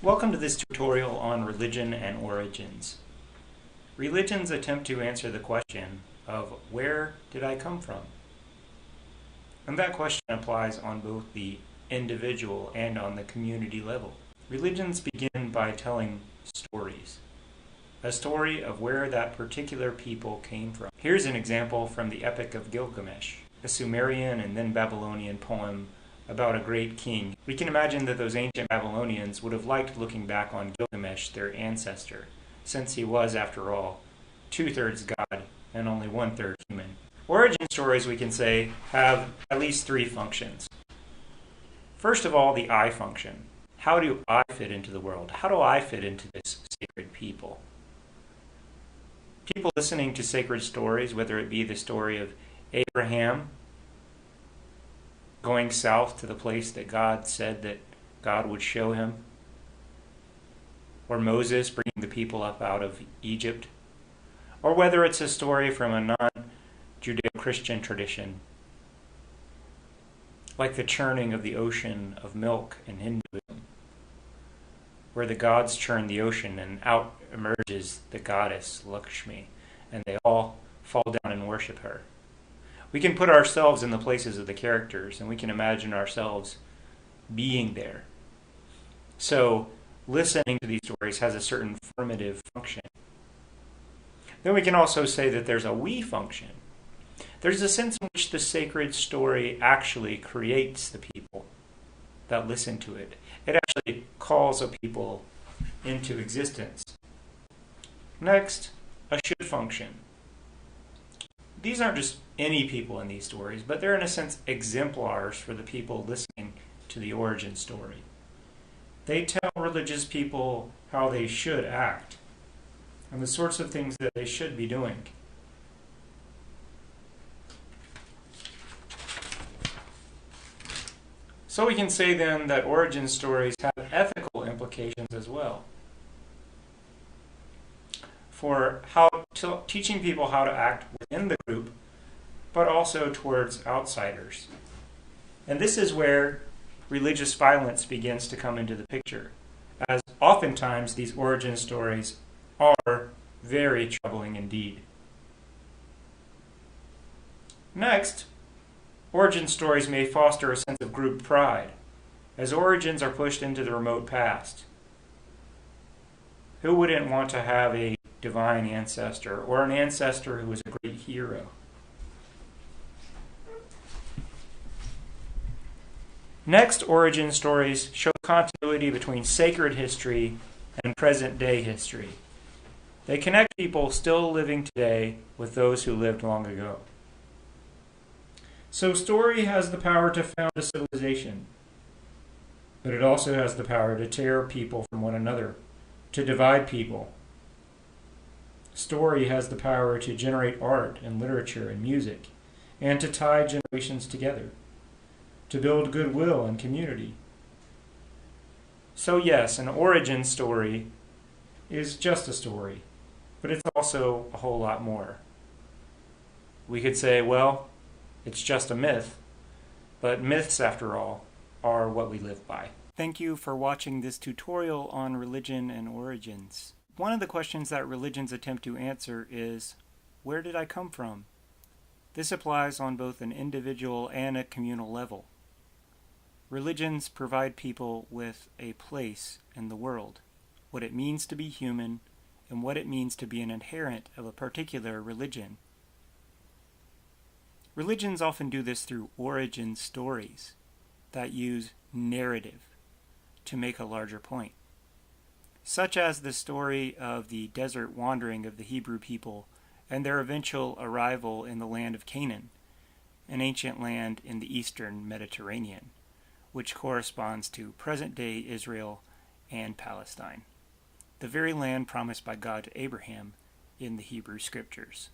Welcome to this tutorial on religion and origins. Religions attempt to answer the question of where did I come from? And that question applies on both the individual and on the community level. Religions begin by telling stories. A story of where that particular people came from. Here's an example from the Epic of Gilgamesh, a Sumerian and then Babylonian poem about a great king. We can imagine that those ancient Babylonians would have liked looking back on Gilgamesh, their ancestor, since he was, after all, 2/3 God and only 1/3 human. Origin stories, we can say, have at least three functions. First of all, the I function. How do I fit into the world? How do I fit into this sacred people? People listening to sacred stories, whether it be the story of Abraham going south to the place that God said that God would show him, or Moses bringing the people up out of Egypt, or whether it's a story from a non-Judeo-Christian tradition, like the churning of the ocean of milk in Hinduism, where the gods churn the ocean and out emerges the goddess Lakshmi, and they all fall down and worship her. We can put ourselves in the places of the characters, and we can imagine ourselves being there. So, listening to these stories has a certain formative function. Then we can also say that there's a we function. There's a sense in which the sacred story actually creates the people that listen to it. It actually calls a people into existence. Next, a should function. These aren't just any people in these stories, but they're in a sense exemplars for the people listening to the origin story. They tell religious people how they should act and the sorts of things that they should be doing. So we can say then that origin stories have ethical implications as well, for teaching people how to act within the group, but also towards outsiders. And this is where religious violence begins to come into the picture, as oftentimes these origin stories are very troubling indeed. Next, origin stories may foster a sense of group pride, as origins are pushed into the remote past. Who wouldn't want to have a divine ancestor, or an ancestor who was a great hero? Next, origin stories show continuity between sacred history and present-day history. They connect people still living today with those who lived long ago. So story has the power to found a civilization, but it also has the power to tear people from one another, to divide people. Story has the power to generate art and literature and music, and to tie generations together, to build goodwill and community. So yes, an origin story is just a story, but it's also a whole lot more. We could say, well, it's just a myth, but myths, after all, are what we live by. Thank you for watching this tutorial on religion and origins. One of the questions that religions attempt to answer is, where did I come from? This applies on both an individual and a communal level. Religions provide people with a place in the world, what it means to be human, and what it means to be an adherent of a particular religion. Religions often do this through origin stories that use narrative to make a larger point, such as the story of the desert wandering of the Hebrew people and their eventual arrival in the land of Canaan, an ancient land in the eastern Mediterranean, which corresponds to present-day Israel and Palestine, the very land promised by God to Abraham in the Hebrew Scriptures.